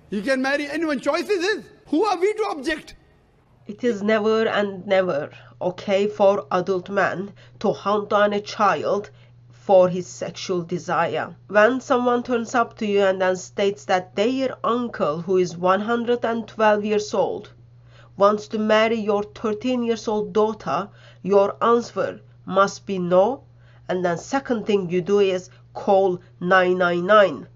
He can marry anyone. Choice is his. Who are we to object? It is never and never okay for adult man to hunt down a child for his sexual desire. When someone turns up to you and then states that their uncle, who is 112 years old, wants to marry your 13 years old daughter, your answer must be no, and then second thing you do is call 999.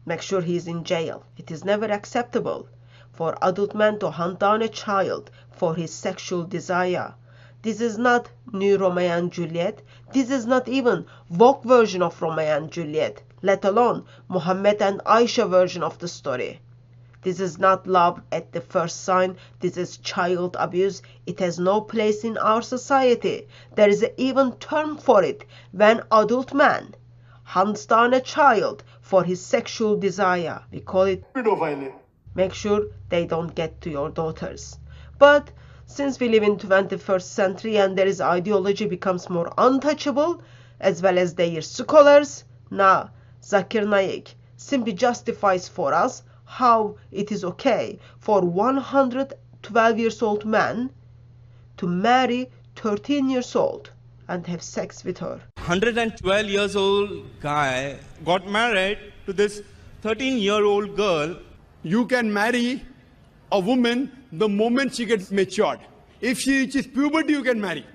Make sure he is in jail. It is never acceptable for adult man to hunt down a child for his sexual desire. This is not new Romeo and Juliet. This is not even Vogue version of Romeo and Juliet, let alone Muhammad and Aisha version of the story. This is not love at the first sign. This is child abuse. It has no place in our society. There is an even term for it. When adult man hunts down a child for his sexual desire, we call it pedophilia. Make sure they don't get to your daughters. But since we live in 21st century and there is ideology becomes more untouchable, as well as their scholars, now Zakir Naik simply justifies for us how it is okay for 112 years old man to marry 13 years old and have sex with her. 112 years old guy got married to this 13-year-old girl. You can marry a woman the moment she gets matured. If she reaches puberty, you can marry.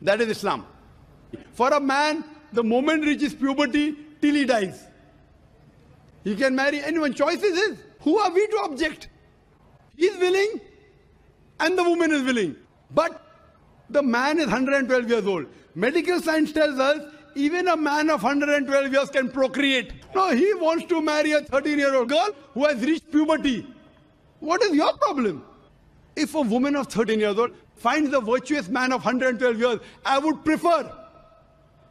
That is Islam. For a man, the moment reaches puberty till he dies. He can marry anyone. Choice is his. Who are we to object? He is willing and the woman is willing. But the man is 112 years old. Medical science tells us even a man of 112 years can procreate. No, he wants to marry a 13-year-old girl who has reached puberty. What is your problem? If a woman of 13 years old finds a virtuous man of 112 years, I would prefer.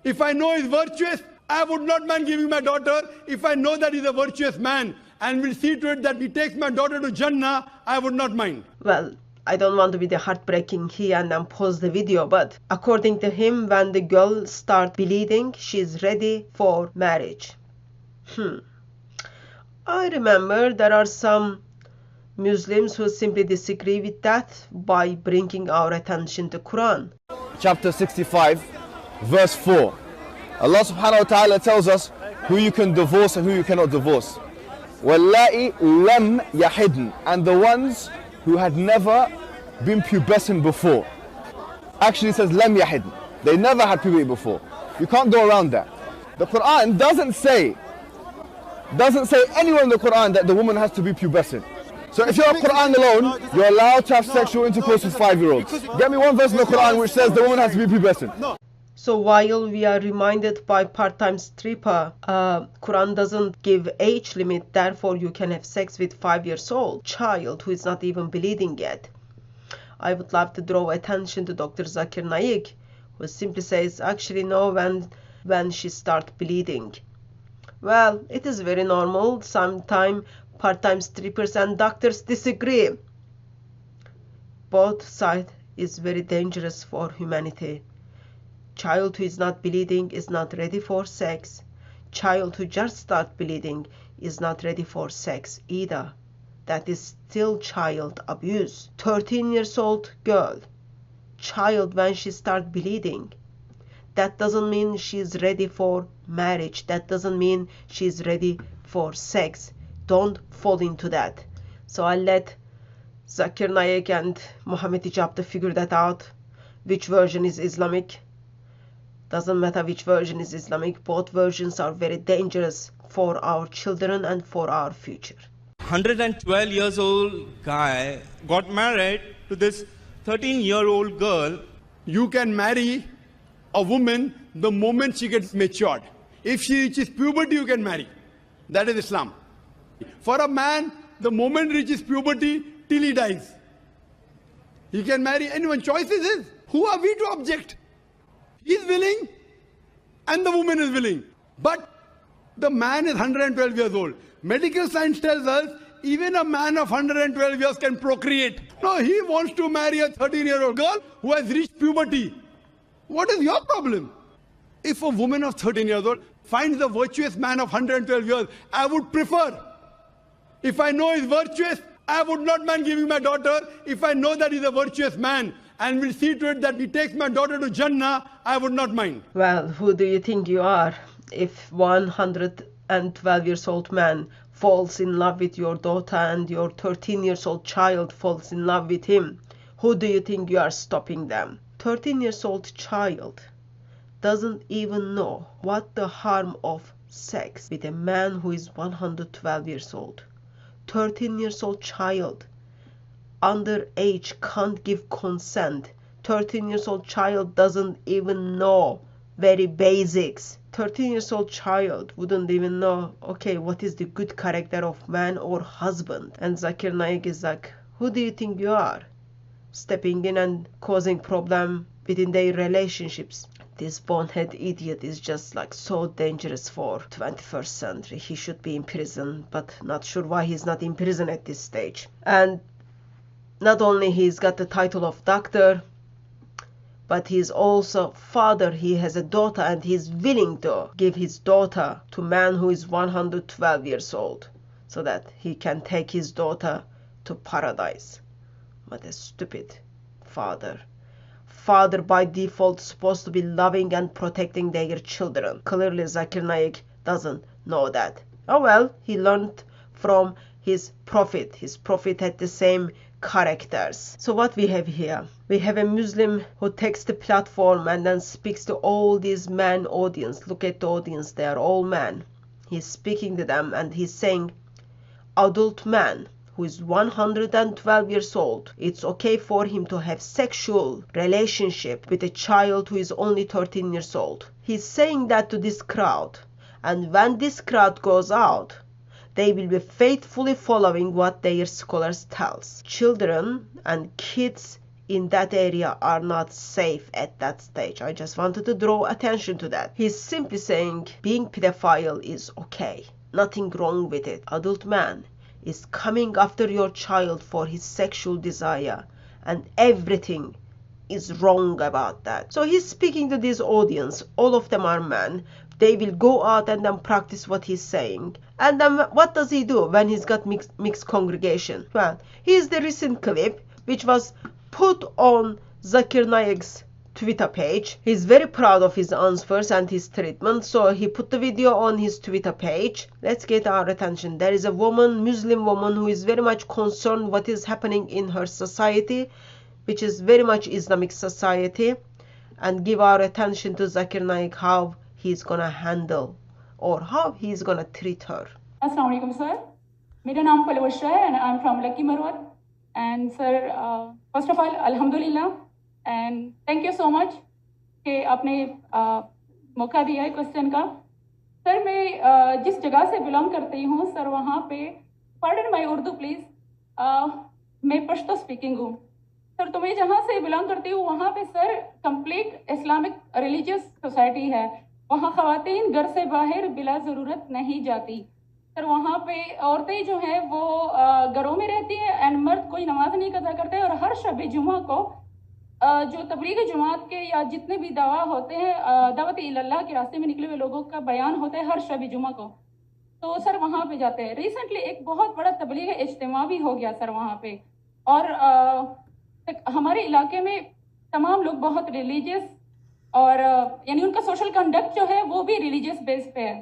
If I know he's virtuous, I would not mind giving my daughter. If I know that he's a virtuous man and will see to it that he takes my daughter to Jannah, I would not mind. Well, I don't want to be the heartbreaking here and then pause the video, but according to him, when the girl starts bleeding, she's ready for marriage. I remember there are some Muslims who simply disagree with that by bringing our attention to Quran. Chapter 65, verse 4. Allah subhanahu wa ta'ala tells us who you can divorce and who you cannot divorce. وَاللَّائِ لَمْ يَحِدْنَ, and the ones who had never been pubescent before. Actually it says لَمْ يَحِدْنَ. They never had puberty before. You can't go around that. The Quran doesn't say anywhere in the Quran that the woman has to be pubescent. So if you're a Quran alone, you're allowed to have sexual intercourse with 5-year-olds. Get me one verse in the Quran which says the woman has to be pubescent. So while we are reminded by part-time stripper, Quran doesn't give age limit, therefore you can have sex with 5-year-old child who is not even bleeding yet. I would love to draw attention to Dr. Zakir Naik, who simply says, actually no, when she starts bleeding. Well, it is very normal. Sometimes part-time strippers and doctors disagree. Both sides is very dangerous for humanity. Child who is not bleeding is not ready for sex. Child who just start bleeding is not ready for sex either. That is still child abuse. 13 years old girl, child when she start bleeding, that doesn't mean she is ready for marriage. That doesn't mean she is ready for sex. Don't fall into that. So I'll let Zakir Naik and Muhammad Hijab to figure that out. Which version is Islamic? Doesn't matter which version is Islamic. Both versions are very dangerous for our children and for our future. 112 years old guy got married to this 13-year-old girl. You can marry a woman the moment she gets matured. If she reaches puberty, you can marry. That is Islam. For a man, the moment reaches puberty till he dies. He can marry anyone. Choice is his. Who are we to object? He is willing and the woman is willing. But the man is 112 years old. Medical science tells us even a man of 112 years can procreate. No, he wants to marry a 13-year-old girl who has reached puberty. What is your problem? If a woman of 13 years old finds a virtuous man of 112 years, I would prefer. If I know he's virtuous, I would not mind giving my daughter. If I know that he's a virtuous man and will see to it that he takes my daughter to Jannah, I would not mind. Well, who do you think you are? If 112 years old man falls in love with your daughter and your 13 years old child falls in love with him, who do you think you are stopping them? 13 years old child doesn't even know what the harm of sex with a man who is 112 years old. 13 years old child underage can't give consent. 13 years old child doesn't even know very basics. 13 years old child wouldn't even know, okay, what is the good character of man or husband. And Zakir Naik is like, who do you think you are? Stepping in and causing problem within their relationships. This bonehead idiot is just like so dangerous for 21st century. He should be in prison, but not sure why he's not in prison at this stage. And not only he's got the title of doctor, but he's also father. He has a daughter and he's willing to give his daughter to a man who is 112 years old so that he can take his daughter to paradise. What a stupid father. Father by default supposed to be loving and protecting their children. Clearly Zakir Naik doesn't know that. Oh well, he learned from his prophet. His prophet had the same characters. So what we have here? We have a Muslim who takes the platform and then speaks to all these men audience. Look at the audience, they are all men. He's speaking to them and he's saying, adult man who is 112 years old, it's okay for him to have sexual relationship with a child who is only 13 years old. He's saying that to this crowd. And when this crowd goes out, they will be faithfully following what their scholars tells. Children and kids in that area are not safe at that stage. I just wanted to draw attention to that. He's simply saying being pedophile is okay. Nothing wrong with it. Adult man is coming after your child for his sexual desire, and everything is wrong about that. So he's speaking to this audience. All of them are men. They will go out and then practice what he's saying. And then what does he do when he's got mixed congregation? Well, here's the recent clip which was put on Zakir Naik's Twitter page. He's very proud of his answers and his treatment, so he put the video on his Twitter page. Let's get our attention. There is a woman, Muslim woman, who is very much concerned what is happening in her society, which is very much Islamic society, and give our attention to Zakir Naik, how he's gonna handle or how he's gonna treat her. Assalamu alaikum, sir. मेरा नाम पलवश है and I'm from Lucky Marwat. And sir, first of all, alhamdulillah. And thank you so much कि आपने मौका दिया है question का. Sir मैं जिस जगह से बिलोंग करती हूँ सर वहाँ पे pardon my उर्दू प्लीज़, मैं पश्तो स्पीकिंग हूँ. सर तो मैं जहाँ से बिलोंग करती हूँ वहाँ पे sir complete Islamic religious society है. वहाँ ख़वातीन घर से बाहर बिला ज़रूरत नहीं जाती. सर वहाँ पे औरतें जो हैं वो घरों में रहती हैं एंड मर्द कोई नमाज नहीं कज़ा करते. और हर शब जुमा को जो तबलीग जमात के या जितने भी दावा होते हैं दावत इल्लाह के रास्ते में निकले हुए लोगों का बयान होता है हर शब जुमा को, तो सर वहाँ पे जाते हैं. रिसेंटली एक बहुत बड़ा तबलीग इज्तिमा भी हो गया सर वहाँ पे. और हमारे इलाके में तमाम लोग बहुत रिलीजियस और यानी उनका सोशल कंडक्ट जो है वो भी रिलीजियस बेस पे है.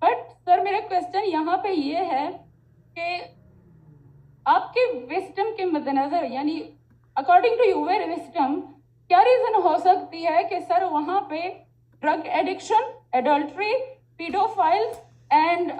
बट सर मेरा क्वेश्चन यहाँ पे ये है कि आपके विस्डम के मद्देनज़र यानी अकॉर्डिंग टू यूर विस्डम क्या रीज़न हो सकती है कि सर वहाँ पे drug addiction, adultery, paedophiles and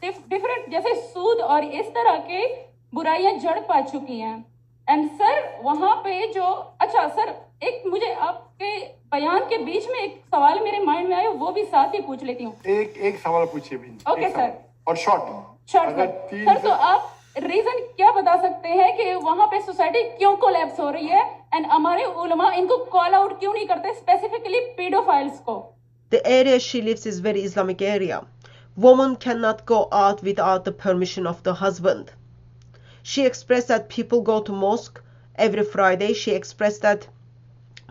different जैसे सूद और इस तरह के बुराइयां जड़ पा चुकी हैं. एंड सर वहाँ पे जो अच्छा सर एक मुझे आपके बयान के बीच में एक सवाल मेरे माइंड में आया वो भी साथ ही पूछ लेती हूँ. एक सवाल पूछिए भी. Okay sir. और शॉर्ट सर तो आप रीजन क्या बता सकते हैं कि वहाँ पे सोसाइटी क्यों कोलैप्स हो रही है एंड हमारे उलमा इनको कॉल आउट क्यों नहीं करते स्पेसिफिकली पेडोफाइल्स को? The area she lives is very Islamic area. Woman cannot go out without the permission of the husband. She expressed that people go to mosque every Friday. She expressed that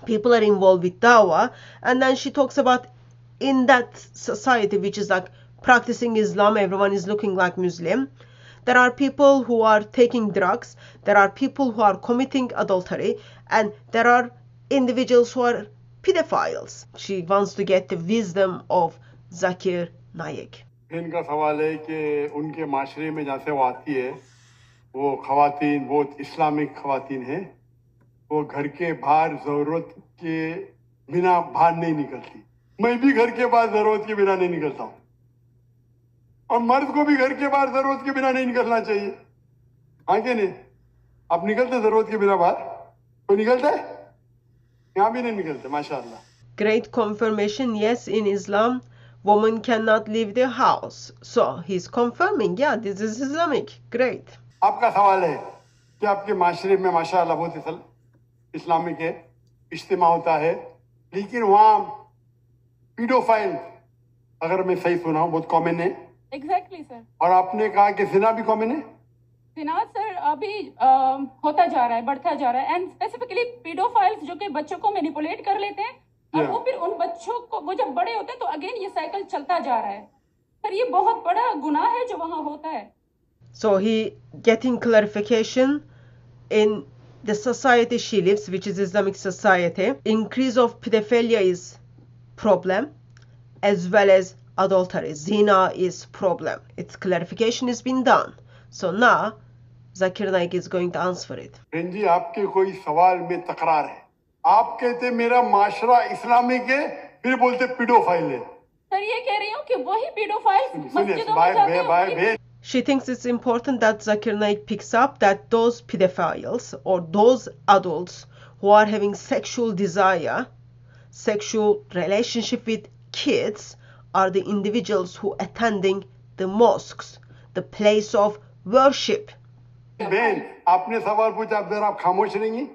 people are involved with dawah, and then she talks about in that society which is like practicing Islam, everyone is looking like Muslim, There are people who are taking drugs, there are people who are committing adultery, and there are individuals who are pedophiles. She wants to get the wisdom of Zakir Naik. इनका सवाल है कि उनके माशरे में जहाँ से वो आती है वो खवातीन बहुत इस्लामिक खवातीन हैं, वो घर के बाहर ज़रूरत के बिना बाहर नहीं निकलती। मैं भी घर के बाहर ज़रूरत के बिना नहीं निकलता हूँ, और मर्द को भी घर के बाहर ज़रूरत के बिना नहीं निकलना चाहिए। हाँ कि नहीं? आप निकलते ज़रूरत के बिना बाहर? कोई निकलता है? यहाँ भी नहीं निकलते, माशाअल्लाह। Great confirmation, yes, in Islam, woman cannot leave the house. So he's confirming, yeah, this is Islamic. Great. आपका सवाल है कि आपके माशरे में माशाअल्लाह बहुत इस्लामिक है, इज्तिमा होता है, लेकिन वहाँ पीडोफाइल, अगर मैं सही सुना हूँ, बहुत कॉमन है। Exactly sir. और आपने कहा कि जिना भी कॉमन है। जिना सर अभी होता जा रहा है, बढ़ता जा रहा है, एंड स्पेसिफिकली पीडोफाइल्स जो कि बच्चों को मैनिपुलेट कर लेते हैं और वो फिर उन बच्चों को, वो जब बड़े होते हैं तो अगेन ये साइकिल चलता जा रहा है। सर ये बहुत बड़ा गुनाह है जो वहाँ होता है। So he getting clarification in the society she lives, which is Islamic society. Increase of pedophilia is problem, as well as adultery, zina is problem. Its clarification has been done. So now Zakir Naik is going to answer it. बहन जी, आपके कोई सवाल में तकरार है। आप कहते मेरा माशरा इस्लामिक है, फिर बोलते पीडोफाइल है। सर ये कह रही हूँ कि वही पीडोफाइल्स मस्जिदों में जाते हैं। She thinks it's important that Zakir Naik picks up that those pedophiles or those adults who are having sexual desire, sexual relationship with kids, are the individuals who attending the mosques, the place of worship. बहन, आपने सवाल पूछा, अब जरा आप खामोश रहेंगी?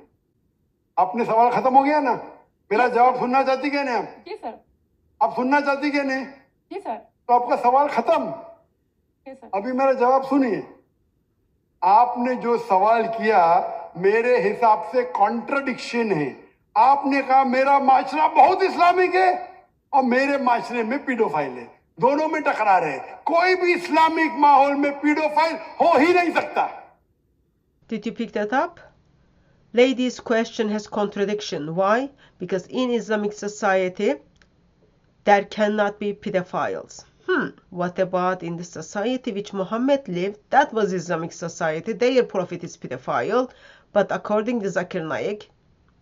आपने सवाल खत्म हो गया ना? मेरा जवाब सुनना चाहती क्या नहीं आप? जी सर। आप सुनना चाहती क्या नहीं? जी सर। तो आपका सवाल खत्म। अभी मेरा जवाब सुनिए। आपने जो सवाल किया मेरे हिसाब से कॉन्ट्रडिक्शन है। आपने कहा मेरा माशरा बहुत इस्लामिक है और मेरे माशरे में पीडोफाइल है, दोनों में टकरार है। कोई भी इस्लामिक माहौल में पीडोफाइल हो ही नहीं सकता। Did you pick that up? Lady's question has contradiction. Why? Because in Islamic society there cannot be pedophiles. What about in the society which Muhammad lived? That was Islamic society. Their prophet is pedophile. But according to Zakir Naik,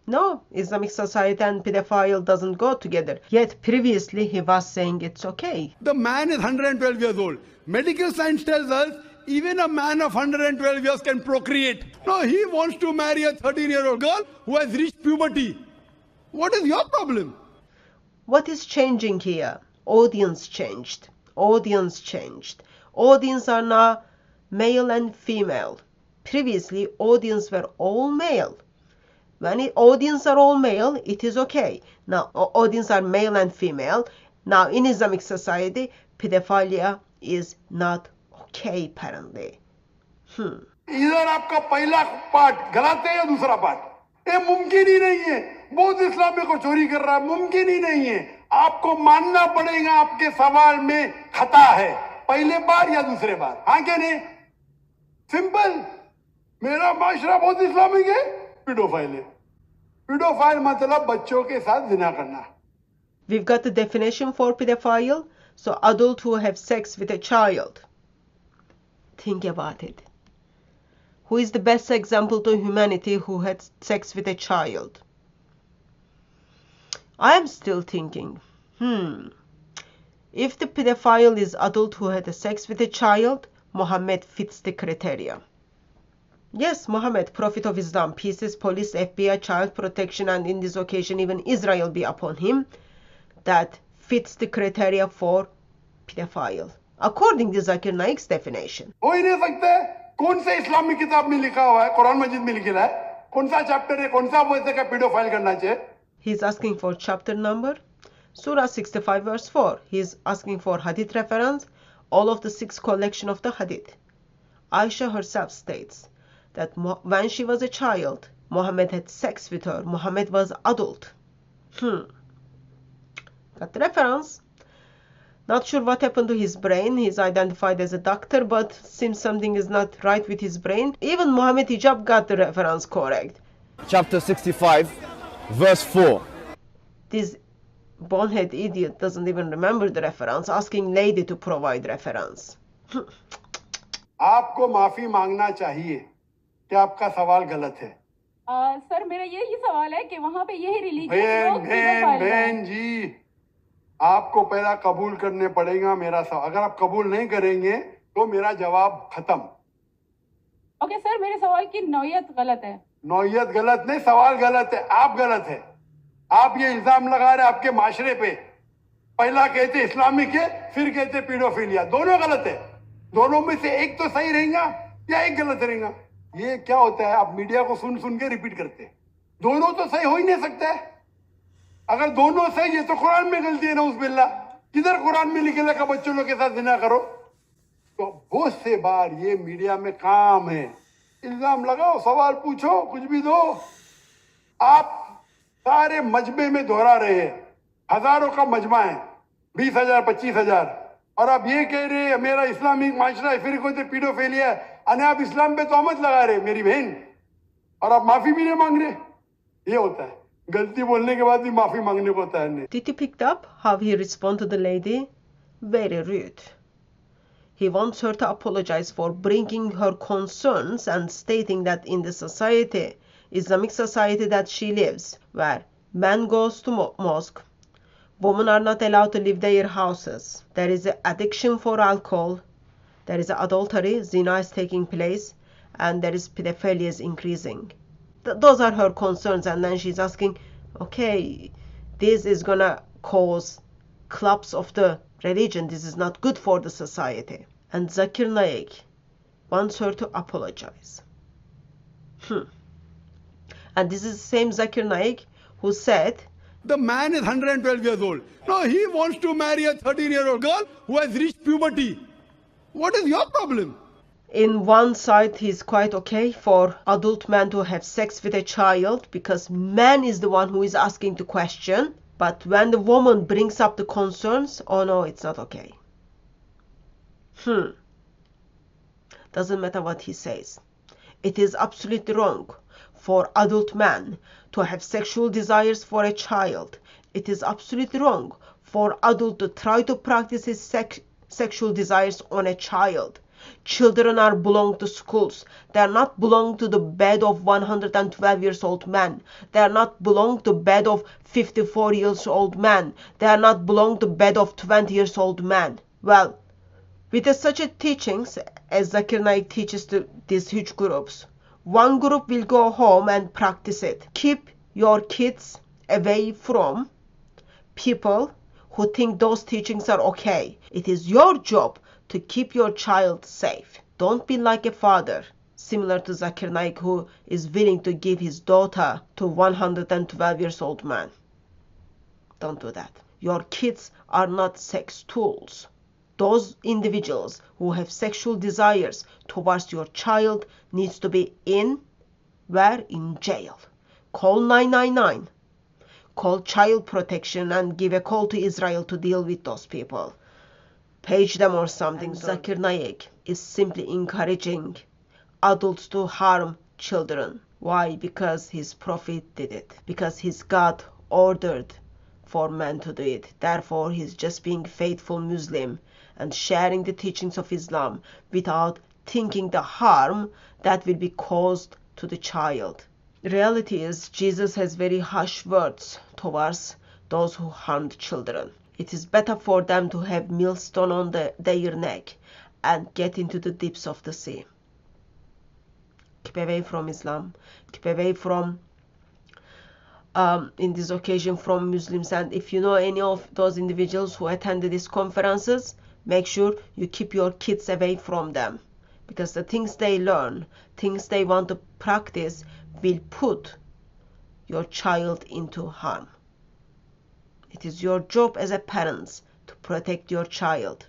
no, Islamic society and pedophile doesn't go together. Yet previously he was saying it's okay. The man is 112 years old. Medical science tells us even a man of 112 years can procreate. No, he wants to marry a 13-year-old girl who has reached puberty. What is your problem? What is changing here? Audience changed. Audience changed. Audience are now male and female. Previously, audience were all male. When audience are all male, it is okay. Now, audience are male and female. Now, in Islamic society, pedophilia is not okay, apparently. इधर आपका पहला part गलत है या दूसरा part? ये मुमकिन ही नहीं है। बहुत इस्लामी को चोरी कर रहा है, मुमकिन ही नहीं है। आपको मानना पड़ेगा आपके सवाल में खता है, पहले बार या दूसरे बार। हाँ क्या नहीं? सिंपल। मेरा माशरा बहुत इस्लामिक है, पीडोफाइल है। पीडोफाइल मतलब बच्चों के साथ जिना करना। We've got the definition for pedophile. So adult who have sex with a child. Think about it. Who is the best example to humanity who had sex with a child? I am still thinking, if the pedophile is adult who had sex with a child, Muhammad fits the criteria. Yes, Muhammad, Prophet of Islam, peace, police, FBI, child protection, and in this occasion even Israel be upon him, that fits the criteria for pedophile, according to Zakir Naik's definition. हो ही नहीं सकता है। कौन से Islamic किताब में लिखा हुआ है? कुरान मजीद में लिखा है। कौन सा चैप्टर है? कौन सा वैसे का पीडोफाइल करना चाहिए? He's asking for chapter number, Surah 65 verse 4. He's asking for hadith reference, all of the 6 collection of the hadith. Aisha herself states that when she was a child, Muhammad had sex with her. Muhammad was adult. Got the reference. Not sure what happened to his brain. He's identified as a doctor, but seems something is not right with his brain. Even Muhammad Hijab got the reference correct. Chapter 65, verse 4. This bonehead idiot doesn't even remember the reference, asking lady to provide reference. आपको माफी मांगना चाहिए कि आपका सवाल गलत है। Sir मेरा यही सवाल है कि वहाँ पे यही रिलीजियस लोग बहन जी, आपको पहला कबूल करने पड़ेगा मेरा सवाल। अगर आप कबूल नहीं करेंगे तो मेरा जवाब खत्म। ओके सर, मेरे सवाल की नौयत गलत है। नौयत गलत नहीं, सवाल गलत है, आप गलत है। आप ये इल्जाम लगा रहे आपके माशरे पे। पहला कहते इस्लामिक है, फिर कहते पीडोफिलिया। दोनों गलत है। दोनों में से एक तो सही रहेगा या एक गलत रहेगा। ये क्या होता है, आप मीडिया को सुन सुन के रिपीट करते हैं। दोनों तो सही हो ही नहीं सकता है। अगर दोनों सही है तो कुरान में गलती है ना, उस बिल्ला। किधर कुरान में लिखे लगा बच्चों लोग के साथ जिना करो? तो बहुत से बार ये मीडिया में काम है, इल्जाम लगाओ, सवाल पूछो, कुछ भी दो। आप सारे मजमे में दोहरा रहे हैं। हजारों का मजमा है, 20,000 25,000, और आप ये कह रहे हैं मेरा इस्लामिक माशरा है, फिर कोई पीडोफिलिया है। अने आप इस्लाम पे तोहमत लगा रहे मेरी बहन, और आप माफी भी नहीं मांग रहे। ये होता है, गलती बोलने के बाद भी माफी मांगने को होता है। Did you pick up how he responded to the lady? Very rude. He wants her to apologize for bringing her concerns and stating that in the society, Islamic society that she lives, where man goes to mosque, women are not allowed to leave their houses, there is an addiction for alcohol, there is adultery, zina is taking place, and there is pedophilia is increasing. Those are her concerns, and then she's asking, okay, this is gonna cause collapse of the religion, this is not good for the society. And Zakir Naik wants her to apologize. And this is the same Zakir Naik who said, the man is 112 years old. No, he wants to marry a 13-year-old girl who has reached puberty. What is your problem? In one side, he's quite okay for adult man to have sex with a child because man is the one who is asking the question. But when the woman brings up the concerns, oh no, it's not okay. Doesn't matter what he says. It is absolutely wrong for adult man to have sexual desires for a child. It is absolutely wrong for adult to try to practice his sexual desires on a child. Children are belong to schools. They are not belong to the bed of 112 years old man. They are not belong to bed of 54 years old man. They are not belong to bed of 20 years old man. Well, with such a teachings as Zakir Naik teaches to these huge groups, one group will go home and practice it. Keep your kids away from people who think those teachings are okay. It is your job to keep your child safe. Don't be like a father, similar to Zakir Naik, who is willing to give his daughter to 112 years old man. Don't do that. Your kids are not sex tools. Those individuals who have sexual desires towards your child needs to be in jail. Call 999. Call child protection and give a call to Israel to deal with those people. Page them or something. Zakir Naik is simply encouraging adults to harm children. Why? Because his prophet did it. Because his God ordered for man to do it. Therefore, he's just being faithful Muslim and sharing the teachings of Islam without thinking the harm that will be caused to the child. The reality is, Jesus has very harsh words towards those who harmed children. It is better for them to have millstone on their neck and get into the depths of the sea. Keep away from Islam. Keep away from, in this occasion, from Muslims. And if you know any of those individuals who attended these conferences, make sure you keep your kids away from them. Because the things they learn, things they want to practice, will put your child into harm. It is your job as a parent to protect your child.